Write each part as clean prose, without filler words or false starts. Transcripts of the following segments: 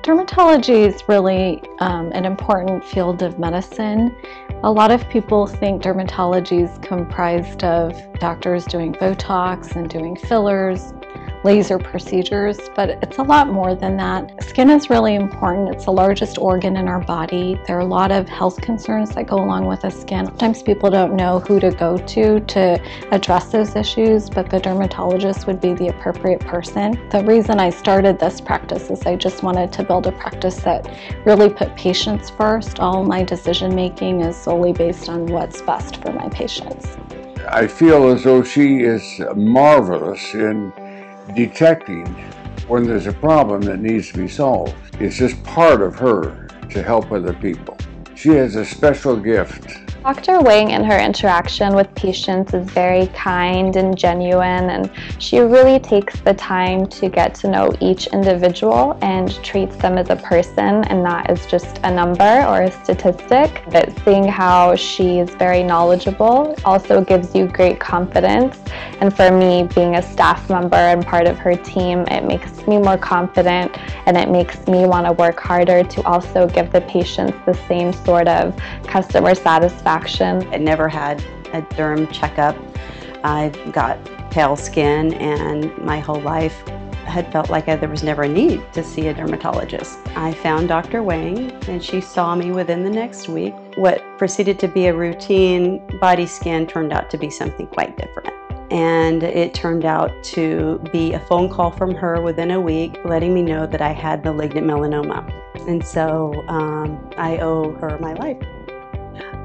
Dermatology is really an important field of medicine. A lot of people think dermatology is comprised of doctors doing Botox and doing fillers, laser procedures, but it's a lot more than that. Skin is really important. It's the largest organ in our body. There are a lot of health concerns that go along with the skin. Sometimes people don't know who to go to address those issues, but the dermatologist would be the appropriate person. The reason I started this practice is I just wanted to build a practice that really put patients first. All my decision making is solely based on what's best for my patients. I feel as though she is marvelous in detecting when there's a problem that needs to be solved. It's just part of her to help other people. She has a special gift. Dr. Wang in her interaction with patients is very kind and genuine, and she really takes the time to get to know each individual and treats them as a person and not as just a number or a statistic. But seeing how she is very knowledgeable also gives you great confidence, and for me, being a staff member and part of her team, it makes me more confident and it makes me want to work harder to also give the patients the same sort of customer satisfaction. I never had a derm checkup. I've got pale skin, and my whole life had felt like there was never a need to see a dermatologist. I found Dr. Wang, and she saw me within the next week. What proceeded to be a routine body scan turned out to be something quite different. And it turned out to be a phone call from her within a week letting me know that I had malignant melanoma. And so I owe her my life.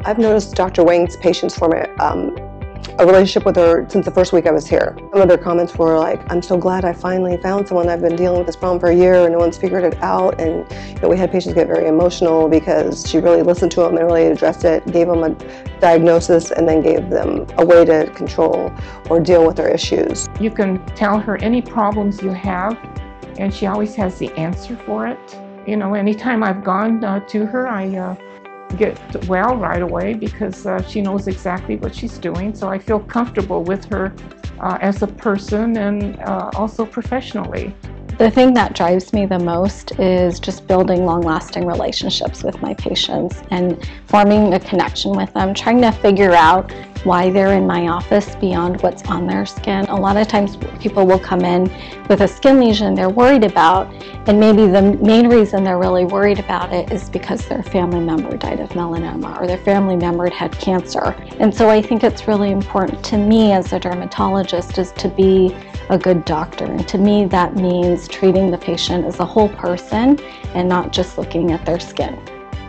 I've noticed Dr. Wang's patients form a relationship with her since the first week I was here. Some of their comments were like, "I'm so glad I finally found someone. I've been dealing with this problem for a year and no one's figured it out." And we had patients get very emotional because she really listened to them and really addressed it, gave them a diagnosis, and then gave them a way to control or deal with their issues. You can tell her any problems you have, and she always has the answer for it. You know, anytime I've gone to her, I get well right away because she knows exactly what she's doing. So I feel comfortable with her as a person and also professionally. The thing that drives me the most is just building long-lasting relationships with my patients and forming a connection with them, trying to figure out why they're in my office beyond what's on their skin. A lot of times people will come in with a skin lesion they're worried about, and maybe the main reason they're really worried about it is because their family member died of melanoma or their family member had cancer. And so I think it's really important to me as a dermatologist is to be a good doctor, and to me that means treating the patient as a whole person and not just looking at their skin.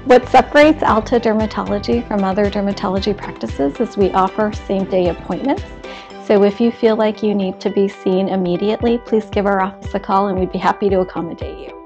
What separates Alta Dermatology from other dermatology practices is we offer same-day appointments. So if you feel like you need to be seen immediately, please give our office a call and we'd be happy to accommodate you.